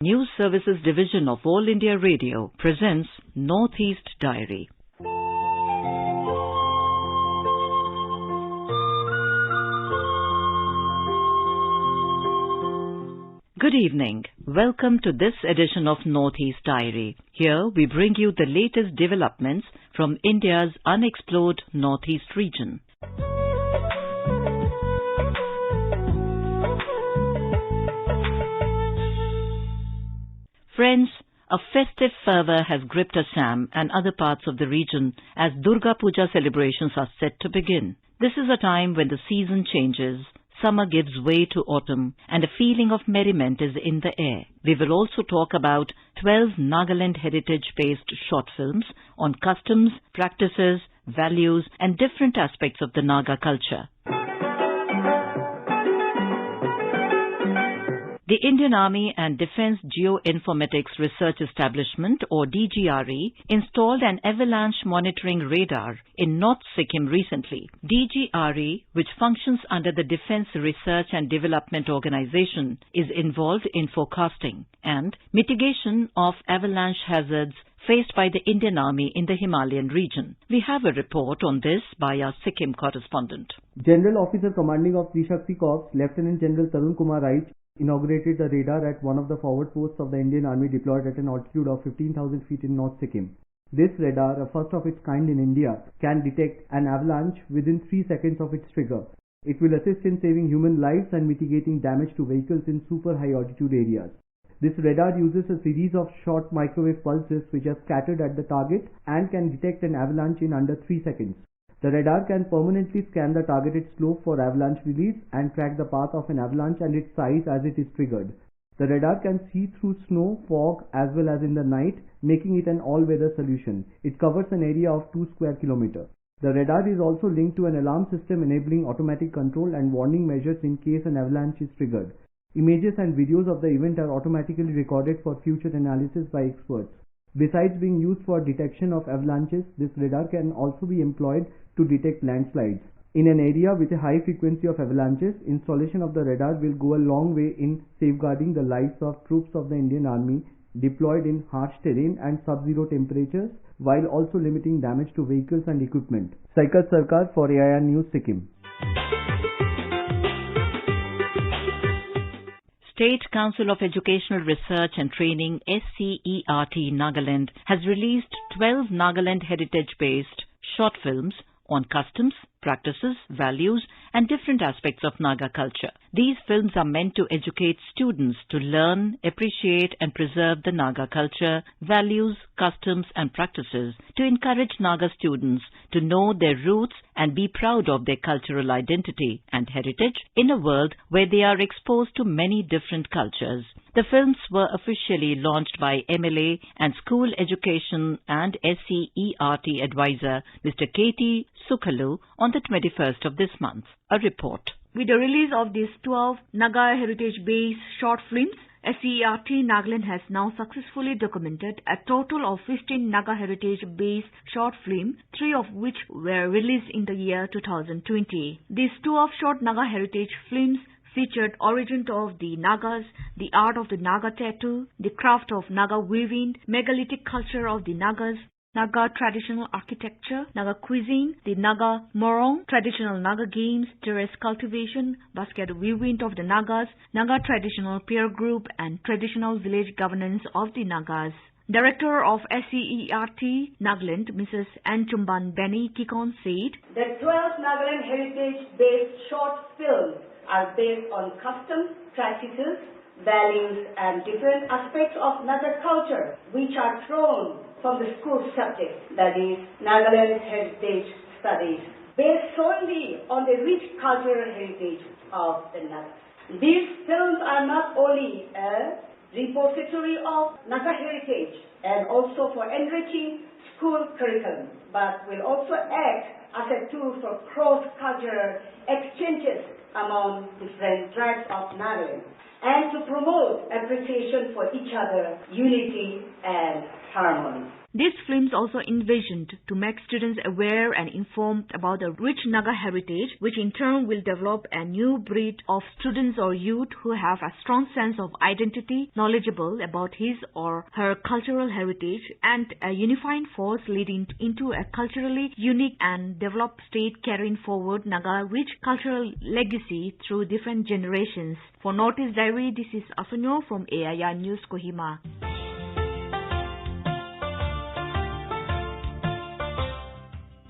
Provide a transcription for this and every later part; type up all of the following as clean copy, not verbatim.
News Services Division of All India Radio presents Northeast Diary. Good evening. Welcome to this edition of Northeast Diary. Here we bring you the latest developments from India's unexplored Northeast region. Friends, a festive fervour has gripped Assam and other parts of the region as Durga Puja celebrations are set to begin. This is a time when the season changes, summer gives way to autumn, and a feeling of merriment is in the air. We will also talk about 12 Nagaland heritage-based short films on customs, practices, values, and different aspects of the Naga culture. The Indian Army and Defence Geoinformatics Research Establishment, or DGRE, installed an avalanche monitoring radar in North Sikkim recently. DGRE, which functions under the Defence Research and Development Organization, is involved in forecasting and mitigation of avalanche hazards faced by the Indian Army in the Himalayan region. We have a report on this by our Sikkim correspondent. General Officer Commanding of Trishakti Corps, Lieutenant General Tarun Kumar Raich, inaugurated the radar at one of the forward posts of the Indian Army deployed at an altitude of 15,000 feet in North Sikkim. This radar, a first of its kind in India, can detect an avalanche within 3 seconds of its trigger. It will assist in saving human lives and mitigating damage to vehicles in super high altitude areas. This radar uses a series of short microwave pulses which are scattered at the target and can detect an avalanche in under 3 seconds. The radar can permanently scan the targeted slope for avalanche release and track the path of an avalanche and its size as it is triggered. The radar can see through snow, fog as well as in the night, making it an all-weather solution. It covers an area of 2 square kilometers. The radar is also linked to an alarm system enabling automatic control and warning measures in case an avalanche is triggered. Images and videos of the event are automatically recorded for future analysis by experts. Besides being used for detection of avalanches, this radar can also be employed to detect landslides. In an area with a high frequency of avalanches, installation of the radar will go a long way in safeguarding the lives of troops of the Indian Army deployed in harsh terrain and sub-zero temperatures, while also limiting damage to vehicles and equipment. Saikat Sarkar for AIR News Sikkim. State Council of Educational Research and Training SCERT Nagaland has released 12 Nagaland heritage-based short films on customs, practices, values, and different aspects of Naga culture. These films are meant to educate students to learn, appreciate, and preserve the Naga culture, values, customs, and practices, to encourage Naga students to know their roots and be proud of their cultural identity and heritage in a world where they are exposed to many different cultures. The films were officially launched by MLA and School Education and SCERT advisor Mr. K.T. Sukhalu on the 21st of this month. A report. With the release of these 12 Naga heritage-based short films, SCERT Nagaland has now successfully documented a total of 15 Naga heritage-based short films, 3 of which were released in the year 2020. These 12 short Naga heritage films featured origin of the Nagas, the art of the Naga tattoo, the craft of Naga weaving, megalithic culture of the Nagas, Naga traditional architecture, Naga cuisine, the Naga morong, traditional Naga games, terrace cultivation, basket weaving of the Nagas, Naga traditional peer group, and traditional village governance of the Nagas. Director of SCERT Nagaland, Mrs. Anchumban Benny Kikon said, The 12 Nagaland heritage-based short films are based on customs, practices, values, and different aspects of Naga culture, which are thrown from the school subject, that is, Nagaland Heritage Studies, based solely on the rich cultural heritage of the Nagas. These films are not only a repository of Naga heritage and also for enriching school curriculum, but will also act as a tool for cross-cultural exchanges among different tribes of Nagaland and to promote appreciation for each other, unity and harmony. These films also envisioned to make students aware and informed about the rich Naga heritage, which in turn will develop a new breed of students or youth who have a strong sense of identity, knowledgeable about his or her cultural heritage, and a unifying force leading into a culturally unique and developed state carrying forward Naga rich cultural legacy through different generations. For Northeast Diary, this is Asunyo from AIR News, Kohima.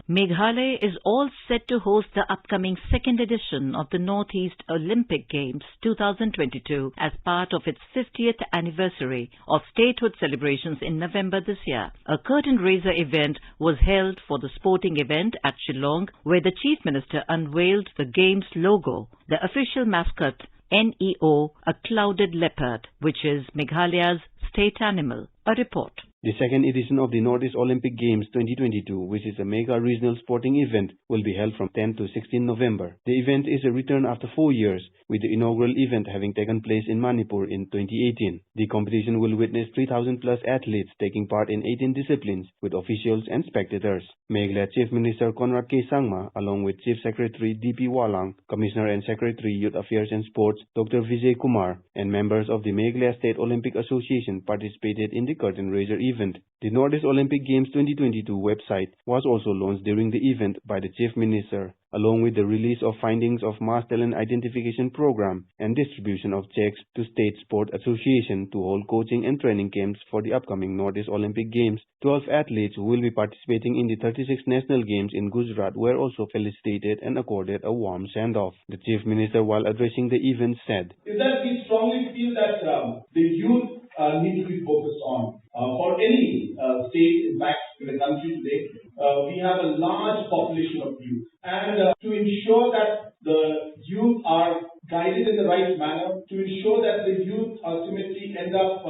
Meghalaya is all set to host the upcoming second edition of the Northeast Olympic Games 2022 as part of its 50th anniversary of statehood celebrations in November this year. A curtain raiser event was held for the sporting event at Shillong, where the Chief Minister unveiled the Games logo, the official mascot NEO, a clouded leopard, which is Meghalaya's state animal. A report. The second edition of the Northeast Olympic Games 2022, which is a mega regional sporting event, will be held from 10 to 16 November. The event is a return after 4 years, with the inaugural event having taken place in Manipur in 2018. The competition will witness 3,000 plus athletes taking part in 18 disciplines, with officials and spectators. Meghalaya Chief Minister Conrad K. Sangma, along with Chief Secretary D.P. Walang, Commissioner and Secretary Youth Affairs and Sports Dr. Vijay Kumar, and members of the Meghalaya State Olympic Association participated in the curtain raiser event. The Northeast Olympic Games 2022 website was also launched during the event by the Chief Minister, along with the release of findings of Mass Talent Identification Program and distribution of checks to State Sport Association to hold coaching and training camps for the upcoming Northeast Olympic Games. 12 athletes who will be participating in the 36 National Games in Gujarat were also felicitated and accorded a warm send-off. The Chief Minister, while addressing the event, said, "Is that we strongly feel that the youth need to be focused on. For any state, in fact, in the country today, we have a large population of youth. And to ensure that the youth are guided in the right manner, to ensure that the youth ultimately end up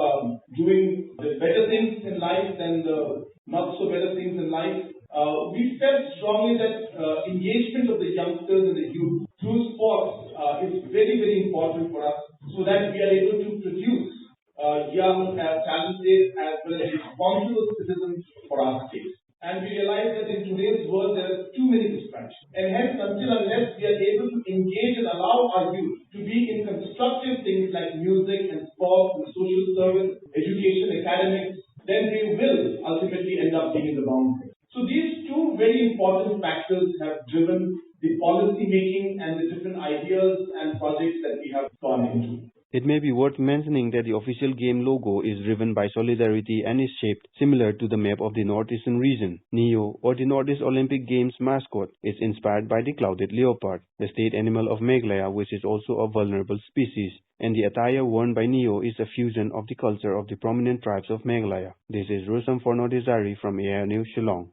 doing the better things in life than the not so better things in life, we felt strongly that engagement of the youngsters and the youth through sports is very, very important for us, so that we are able to produce young, talented, as well as responsible citizens for our state. And we realize that in today's world there are too many distractions. And hence, unless we are able to engage and allow our youth to be in constructive things like music and sports and social service, education, academics, then we will ultimately end up being in the wrong place. So these two very important factors have driven the policy making and the different ideas and projects that we have gone into. It may be worth mentioning that the official game logo is driven by solidarity and is shaped similar to the map of the northeastern region. NEO, or the Northeast Olympic Games mascot, is inspired by the clouded leopard, the state animal of Meghalaya, which is also a vulnerable species. And the attire worn by NEO is a fusion of the culture of the prominent tribes of Meghalaya. This is Rusam for Northeast Diary from AIR News, Shillong.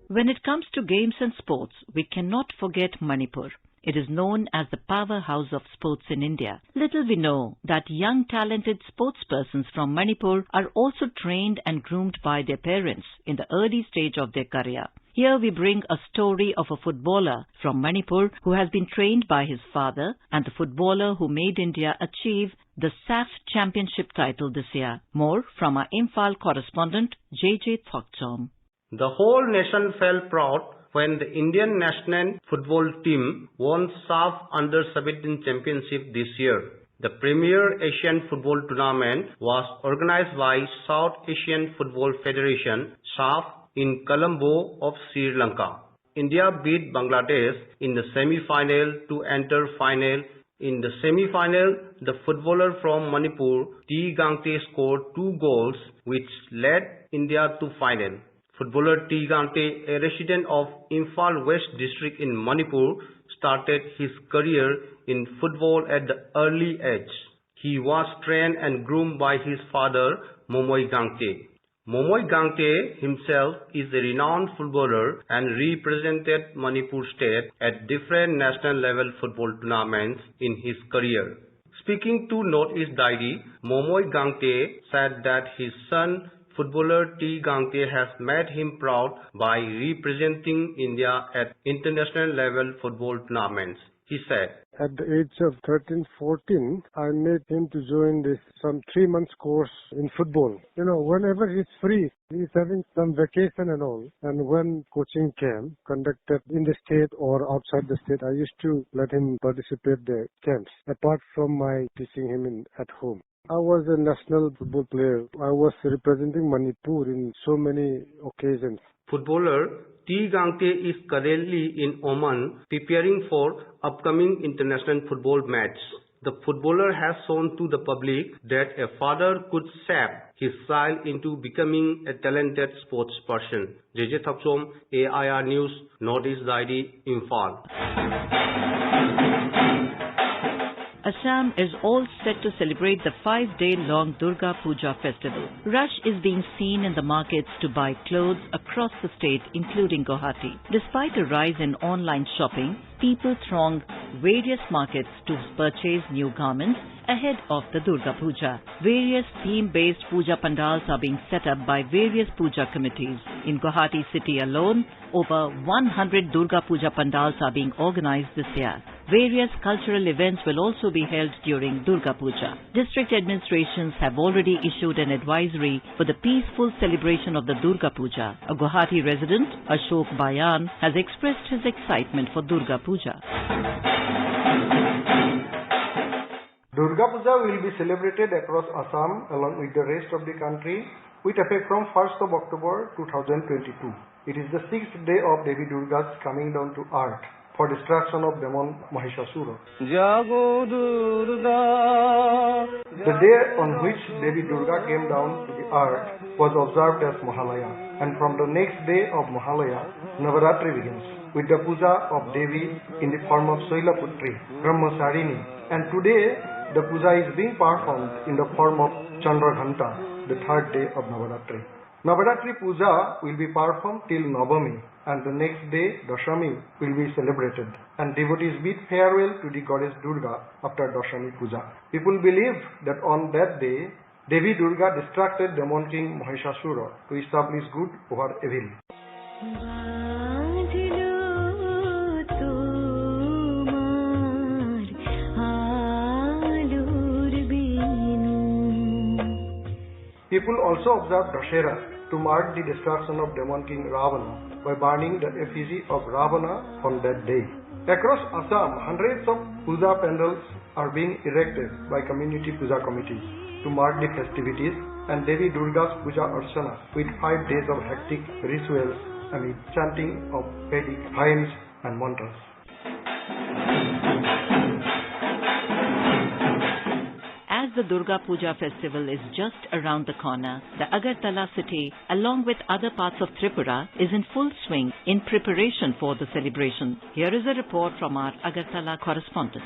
When it comes to games and sports, we cannot forget Manipur. It is known as the powerhouse of sports in India. Little we know that young talented sportspersons from Manipur are also trained and groomed by their parents in the early stage of their career. Here we bring a story of a footballer from Manipur who has been trained by his father and the footballer who made India achieve the SAF championship title this year. More from our Imphal correspondent JJ Thokchom. The whole nation felt proud when the Indian national football team won SAF Under-17 Championship this year. The premier Asian football tournament was organized by South Asian Football Federation (SAF) in Colombo of Sri Lanka. India beat Bangladesh in the semi-final to enter final. In the semi-final, the footballer from Manipur, T. Gangte, scored 2 goals which led India to final. Footballer T. Gangte, a resident of Imphal West District in Manipur, started his career in football at the early age. He was trained and groomed by his father, Momoy Gangte. Momoy Gangte himself is a renowned footballer and represented Manipur state at different national level football tournaments in his career. Speaking to Northeast Diary, Momoy Gangte said that his son, footballer T. Gangte, has made him proud by representing India at international level football tournaments. He said, at the age of 13, 14, I made him to join some 3 months course in football. Whenever he's free, he's having some vacation and all. And when coaching camp conducted in the state or outside the state, I used to let him participate the camps, apart from my teaching him at home. I was a national football player. I was representing Manipur in so many occasions. Footballer T. Gangte is currently in Oman preparing for upcoming international football match. The footballer has shown to the public that a father could shape his child into becoming a talented sports person. JJ Thaksom, AIR News, Northeast Diary, Imphal. Assam is all set to celebrate the 5-day-long Durga Puja festival. Rush is being seen in the markets to buy clothes across the state, including Guwahati. Despite a rise in online shopping, people throng various markets to purchase new garments ahead of the Durga Puja. Various theme-based puja pandals are being set up by various puja committees. In Guwahati city alone, over 100 Durga Puja pandals are being organized this year. Various cultural events will also be held during Durga Puja. District administrations have already issued an advisory for the peaceful celebration of the Durga Puja. A Guwahati resident, Ashok Bayan, has expressed his excitement for Durga Puja. Durga Puja will be celebrated across Assam along with the rest of the country with effect from 1st of October 2022. It is the 6th day of Devi Durga's coming down to earth for destruction of demon Mahishasura. The day on which Devi Durga came down to the earth was observed as Mahalaya, and from the next day of Mahalaya, Navaratri begins with the puja of Devi in the form of Soilaputri, Brahmacharini, and today the puja is being performed in the form of Chandraghanta, the third day of Navaratri. Navaratri puja will be performed till Navami, and the next day, Dashami, will be celebrated, and devotees bid farewell to the goddess Durga after Dashami puja. People believe that on that day, Devi Durga distracted demon king Mahishasura to establish good over evil. People also observe Dashera to mark the destruction of demon king Ravana by burning the effigy of Ravana on that day. Across Assam, hundreds of puja pandals are being erected by community puja committees to mark the festivities and Devi Durga's puja archana with 5 days of hectic rituals amid chanting of Vedic hymns and mantras. As the Durga Puja festival is just around the corner, the Agartala city, along with other parts of Tripura, is in full swing in preparation for the celebration. Here is a report from our Agartala correspondent.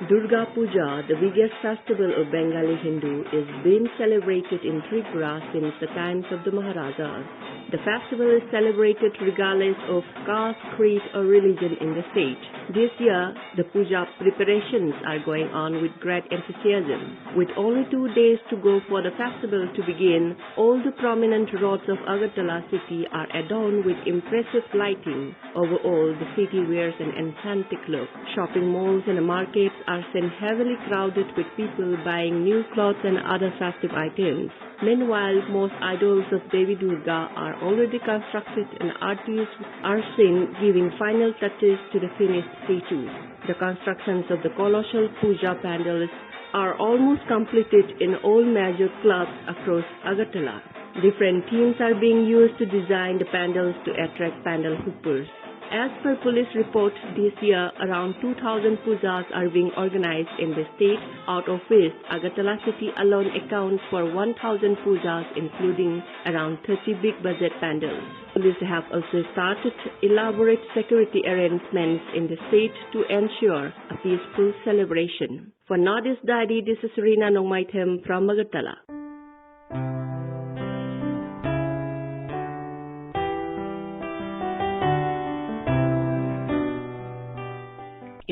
Durga Puja, the biggest festival of Bengali Hindu, is being celebrated in Tripura since the times of the Maharajas. The festival is celebrated regardless of caste, creed or religion in the state. This year, the puja preparations are going on with great enthusiasm. With only 2 days to go for the festival to begin, all the prominent roads of Agartala city are adorned with impressive lighting. Overall, the city wears an enchanting look. Shopping malls and markets are seen heavily crowded with people buying new clothes and other festive items. Meanwhile, most idols of Devi Durga are already constructed and artists are seen giving final touches to the finished statues. The constructions of the colossal puja pandals are almost completed in all major clubs across Agartala. Different themes are being used to design the pandals to attract pandal hoopers. As per police report, this year around 2,000 pujas are being organized in the state, out of which Agartala city alone accounts for 1,000 pujas, including around 30 big budget pandals. Police have also started elaborate security arrangements in the state to ensure a peaceful celebration. For Northeast Diary, this is Rina Nongmaithem from Agartala.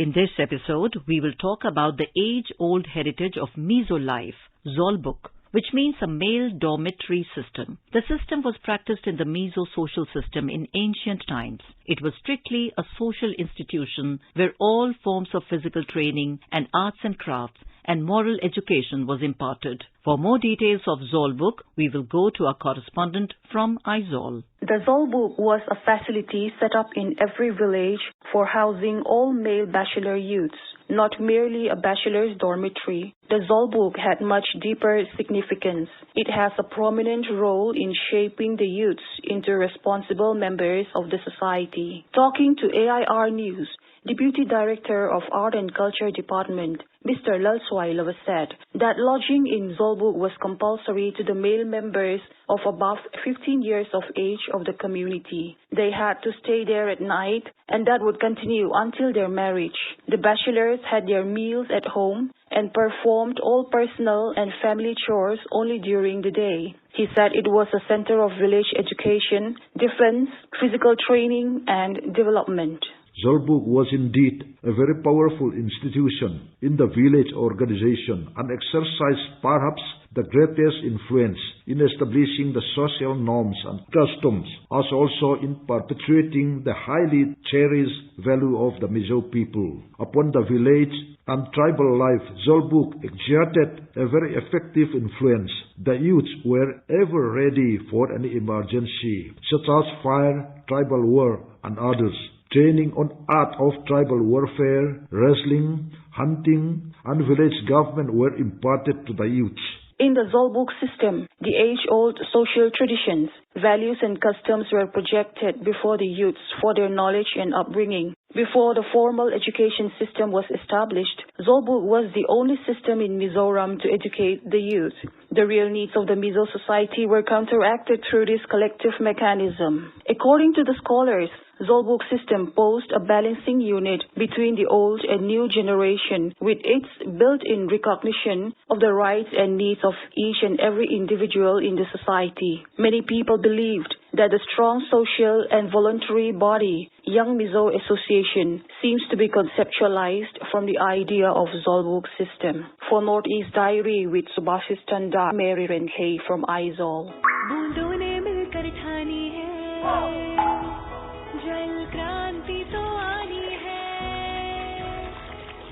In this episode, we will talk about the age-old heritage of Mizo life, Zolbuk, which means a male dormitory system. The system was practiced in the Mizo social system in ancient times. It was strictly a social institution where all forms of physical training and arts and crafts and moral education was imparted. For more details of Zolbuk, we will go to our correspondent from Aizawl. The Zolbuk was a facility set up in every village for housing all male bachelor youths, not merely a bachelor's dormitory. The Zolbuk had much deeper significance. It has a prominent role in shaping the youths into responsible members of the society. Talking to AIR News, Deputy Director of Art and Culture Department, Mr. Lalswai said that lodging in Zolbuk was compulsory to the male members of above 15 years of age of the community. They had to stay there at night, and that would continue until their marriage. The bachelors had their meals at home and performed all personal and family chores only during the day. He said it was a center of village education, defense, physical training, and development. Zolbuk was indeed a very powerful institution in the village organization and exercised perhaps the greatest influence in establishing the social norms and customs, as also in perpetuating the highly cherished value of the Mizo people. Upon the village and tribal life, Zolbuk exerted a very effective influence. The youths were ever ready for any emergency, such as fire, tribal war, and others. Training on art of tribal warfare, wrestling, hunting, and village government were imparted to the youths. In the Zolbuk system, the age-old social traditions, values and customs were projected before the youths for their knowledge and upbringing. Before the formal education system was established, Zolbuk was the only system in Mizoram to educate the youth. The real needs of the Mizo society were counteracted through this collective mechanism. According to the scholars, Zolbuk system posed a balancing unit between the old and new generation with its built-in recognition of the rights and needs of each and every individual in the society. Many people believed that the strong social and voluntary body, Young Mizo Association, seems to be conceptualized from the idea of Zolbuk system. For Northeast Diary with Subhashis Tanda, Mary Renke from Aizawl.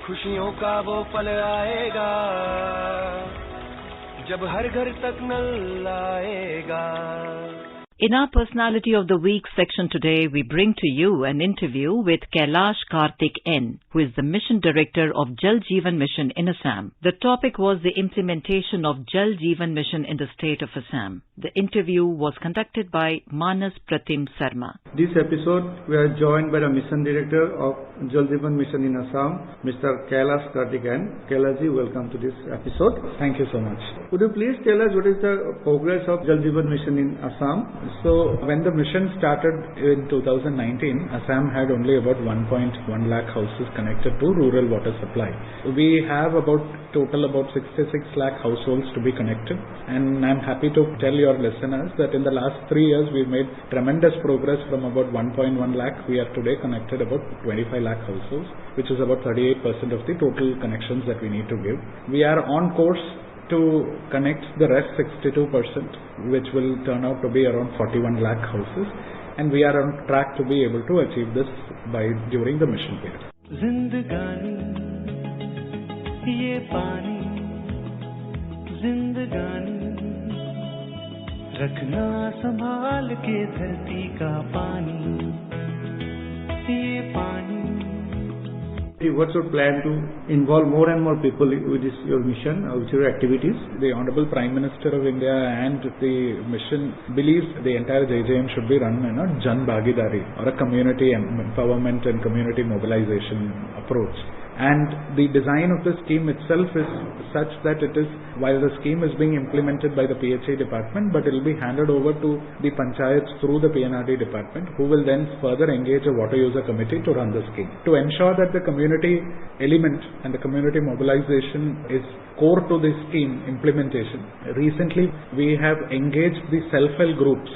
खुशियों का वो पल आएगा जब हर घर तक नल आएगा. In our Personality of the Week section today, we bring to you an interview with Kailash Karthik N., who is the Mission Director of Jal Jeevan Mission in Assam. The topic was the implementation of Jal Jeevan Mission in the state of Assam. The interview was conducted by Manas Pratim Sarma. This episode, we are joined by the Mission Director of Jal Jeevan Mission in Assam, Mr. Kailash Karthik N. Kailashji, welcome to this episode. Thank you so much. Would you please tell us what is the progress of Jal Jeevan Mission in Assam? So, when the mission started in 2019, Assam had only about 1.1 lakh houses connected to rural water supply. We have total about 66 lakh households to be connected, and I'm happy to tell your listeners that in the last 3 years we've made tremendous progress. From about 1.1 lakh, we are today connected about 25 lakh households, which is about 38% of the total connections that we need to give. We are on course to connect the rest 62%, which will turn out to be around 41 lakh houses, and we are on track to be able to achieve this during the mission period. Zindagani, ye pani, zindagani, rakhna sambhal ke dharti ka pani, ye pani. What's your plan to involve more and more people with your mission, with your activities? The Honorable Prime Minister of India and the mission believes the entire JJM should be run in a Jan Bhagidari, or a community empowerment and community mobilization approach. And the design of the scheme itself is such that it is, while the scheme is being implemented by the PHA department, but it will be handed over to the panchayats through the PNRD department, who will then further engage a water user committee to run the scheme. To ensure that the community element and the community mobilization is core to this scheme implementation, recently we have engaged the self-help groups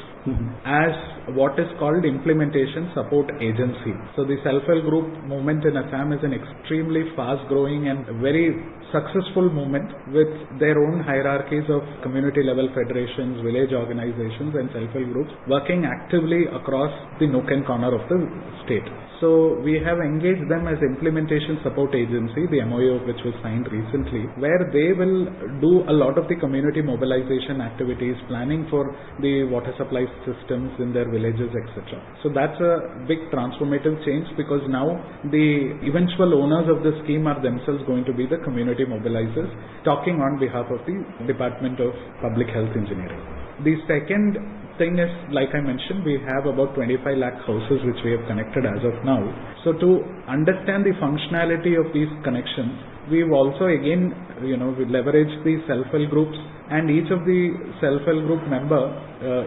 as what is called implementation support agency. So the self-help group movement in Assam is an extremely fast-growing and very successful movement with their own hierarchies of community level federations, village organizations and self-help groups working actively across the nook and corner of the state. So we have engaged them as implementation support agency, the MOU of which was signed recently, where they will do a lot of the community mobilization activities, planning for the water supply systems in their villages, etc. So that's a big transformative change, because now the eventual owners of the scheme are themselves going to be the community mobilizers, talking on behalf of the Department of Public Health Engineering. The second thing is, like I mentioned, we have about 25 lakh houses which we have connected as of now. So to understand the functionality of these connections, we've also again, we leverage the self-help groups, and each of the self-help group member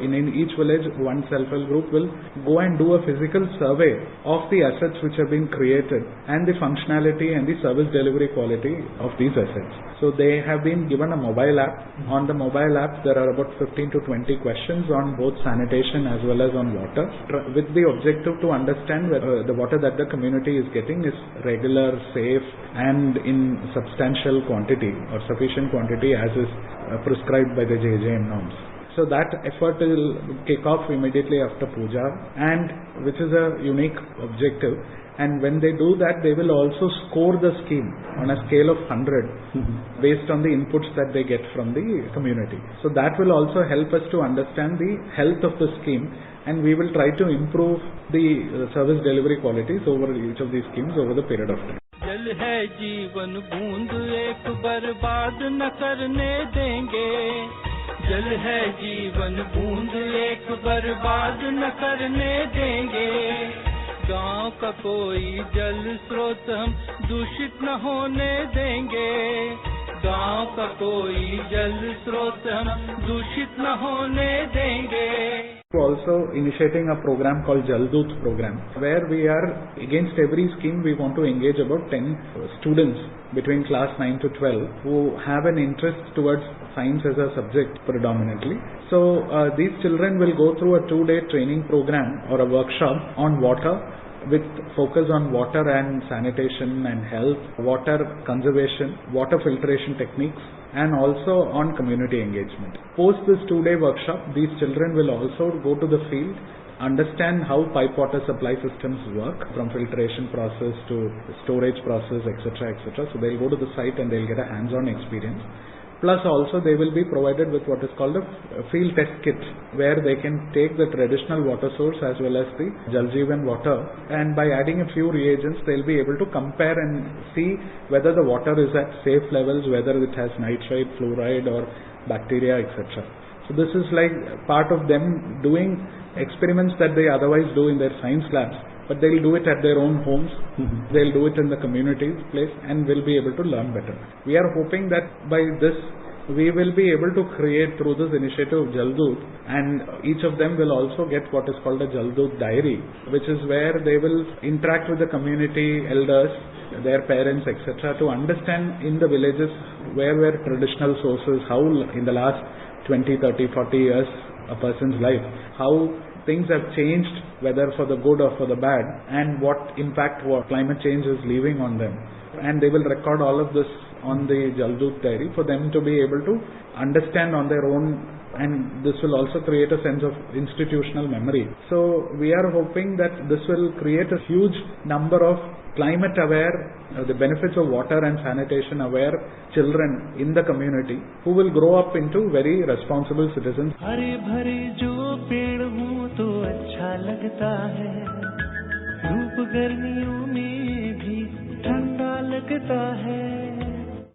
in each village, one self-help group will go and do a physical survey of the assets which have been created and the functionality and the service delivery quality of these assets. So they have been given a mobile app. On the mobile app, there are about 15 to 20 questions on both sanitation as well as on water, with the objective to understand whether the water that the community is getting is regular, safe, and in substantial quantity or sufficient quantity as is prescribed by the JJM norms. So that effort will kick off immediately after puja, and which is a unique objective. And when they do that, they will also score the scheme on a scale of 100 based on the inputs that they get from the community. So that will also help us to understand the health of the scheme, and we will try to improve the service delivery qualities over each of these schemes over the period of time. जल है जीवन बूंद एक बर्बाद न करने देंगे, जल है जीवन बूंद एक बर्बाद न करने देंगे, गांव का कोई जल स्रोत हम दूषित न होने देंगे, गांव का कोई जल स्रोत हम दूषित न होने देंगे. We're also initiating a program called Jal Jeevan program, where we are, against every scheme, we want to engage about 10 students between class 9 to 12 who have an interest towards science as a subject predominantly. So these children will go through a 2-day training program or a workshop on water, with focus on water and sanitation and health, water conservation, water filtration techniques, and also on community engagement. Post this 2-day workshop, these children will also go to the field, understand how pipe water supply systems work, from filtration process to storage process, etc., etc. So they'll go to the site and they'll get a hands-on experience. Plus also they will be provided with what is called a field test kit, where they can take the traditional water source as well as the Jal Jeevan water, and by adding a few reagents they'll be able to compare and see whether the water is at safe levels, whether it has nitrate, fluoride or bacteria, etc. So this is like part of them doing experiments that they otherwise do in their science labs, but they'll do it at their own homes, they'll do it in the community place, and will be able to learn better. We are hoping that by this we will be able to create, through this initiative, Jal Jeevan, and each of them will also get what is called a Jal Jeevan diary, which is where they will interact with the community elders, their parents, etc., to understand in the villages where were traditional sources, how in the last 20, 30, 40 years a person's life, how things have changed, whether for the good or for the bad, and what impact what climate change is leaving on them. And they will record all of this on the Jal Jeevan diary for them to be able to understand on their own, and this will also create a sense of institutional memory. So we are hoping that this will create a huge number of climate aware, the benefits of water and sanitation aware children in the community, who will grow up into very responsible citizens. हरे भरे जो पेड़ हों तो अच्छा लगता है, धूप गर्मियों में भी ठंडा लगता है.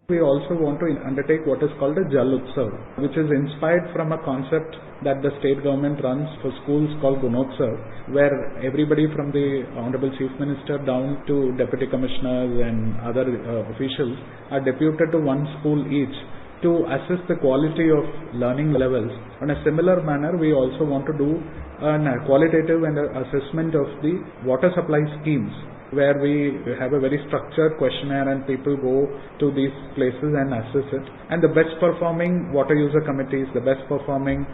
We also want to undertake what is called a Jal Utsav, which is inspired from a concept that the state government runs for schools called Gunotsav, where everybody from the Honorable Chief Minister down to Deputy Commissioners and other officials are deputed to one school each to assess the quality of learning levels. In a similar manner, we also want to do a qualitative and assessment of the water supply schemes, where we have a very structured questionnaire and people go to these places and assess it. And the best performing water user committees, the best performing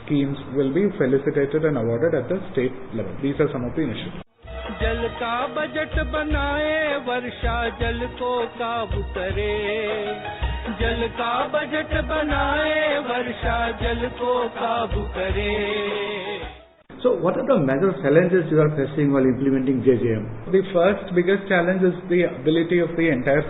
schemes will be felicitated and awarded at the state level. These are some of the initiatives. जल का budget बनाए वर्षा जल को काबू करे जल का budget बनाए वर्षा जल को काबू करे. So what are the major challenges you are facing while implementing JJM? The first biggest challenge is the ability of the entire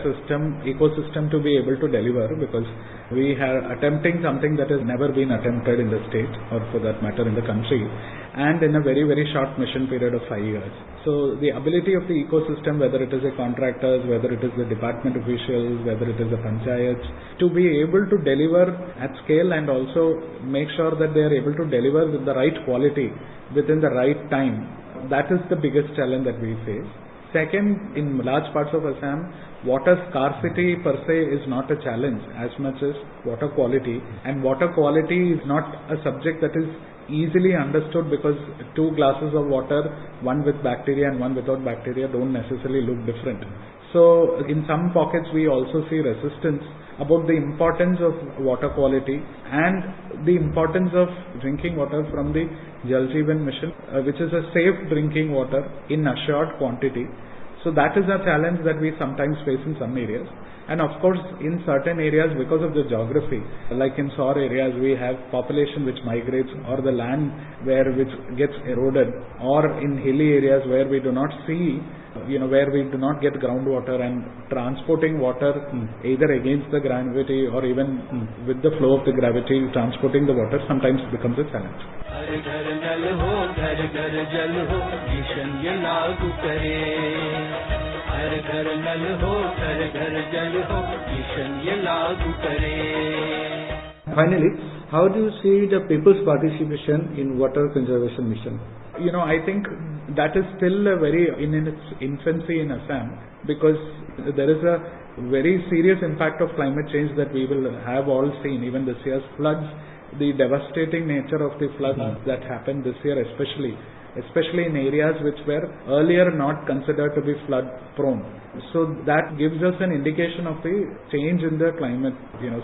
ecosystem to be able to deliver, because we are attempting something that has never been attempted in the state, or for that matter in the country, and in a very, very short mission period of 5 years. So the ability of the ecosystem, whether it is the contractors, whether it is the department officials, whether it is the panchayats, to be able to deliver at scale and also make sure that they are able to deliver with the right quality within the right time, that is the biggest challenge that we face. Second, in large parts of Assam, water scarcity per se is not a challenge as much as water quality, and water quality is not a subject that is easily understood, because two glasses of water, one with bacteria and one without bacteria, don't necessarily look different. So in some pockets we also see resistance about the importance of water quality and the importance of drinking water from the Jal Jeevan mission, which is a safe drinking water in assured quantity. So that is a challenge that we sometimes face in some areas. And of course, in certain areas, because of the geography, like in sour areas, we have population which migrates, or the land which gets eroded, or in hilly areas where we do not see, where we do not get groundwater, and transporting water either against the gravity or even with the flow of the gravity, transporting the water sometimes becomes a challenge. हर घर नल हो घर घर जल हो mission ये लागू करे हर घर नल हो घर घर जल हो मिशन ये लागू करे. Finally, how do you see the people's participation in water conservation mission? I think that is still very in its infancy in Assam, because there is a very serious impact of climate change that we will have all seen. Even this year's floods, the devastating nature of the floods that happened this year, especially in areas which were earlier not considered to be flood prone. So that gives us an indication of the change in the climate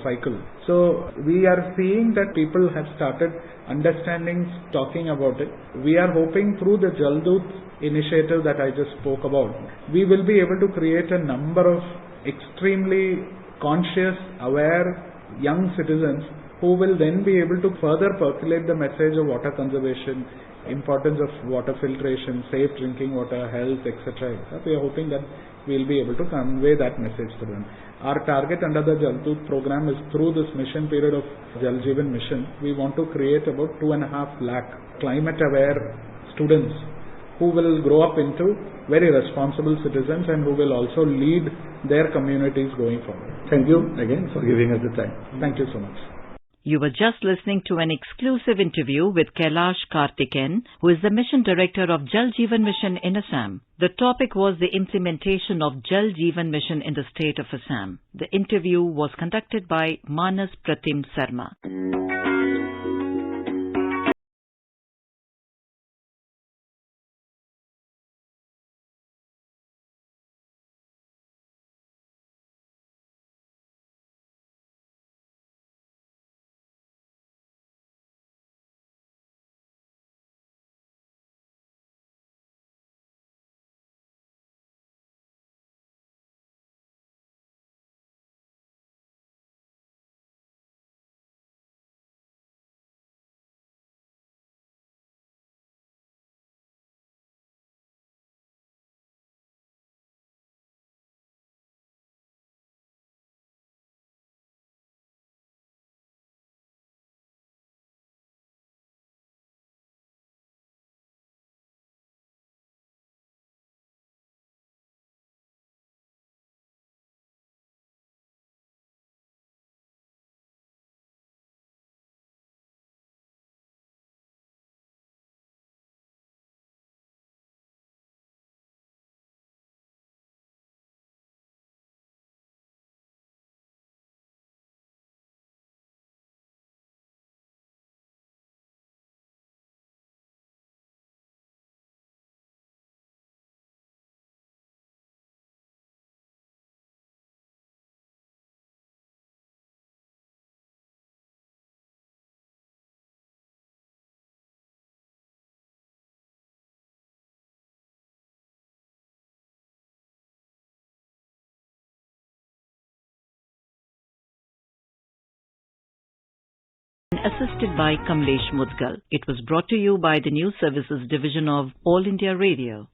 cycle. So we are seeing that people have started understanding, talking about it. We are hoping through the Jal Doot initiative that I just spoke about, we will be able to create a number of extremely conscious, aware young citizens who will then be able to further percolate the message of water conservation, importance of water filtration, safe drinking water, health, etc. We are hoping that we will be able to convey that message to them. Our target under the Jal Doot program is, through this mission period of Jal Jeevan mission, we want to create about 2.5 lakh climate aware students who will grow up into very responsible citizens and who will also lead their communities going forward. Thank you again for giving us the time. Thank you so much. You were just listening to an exclusive interview with Kailash Karthik, who is the Mission Director of Jal Jeevan Mission in Assam. The topic was the implementation of Jal Jeevan Mission in the state of Assam. The interview was conducted by Manas Pratim Sarma. assisted by Kamlesh Mudgal. It was brought to you by the News Services Division of All India Radio.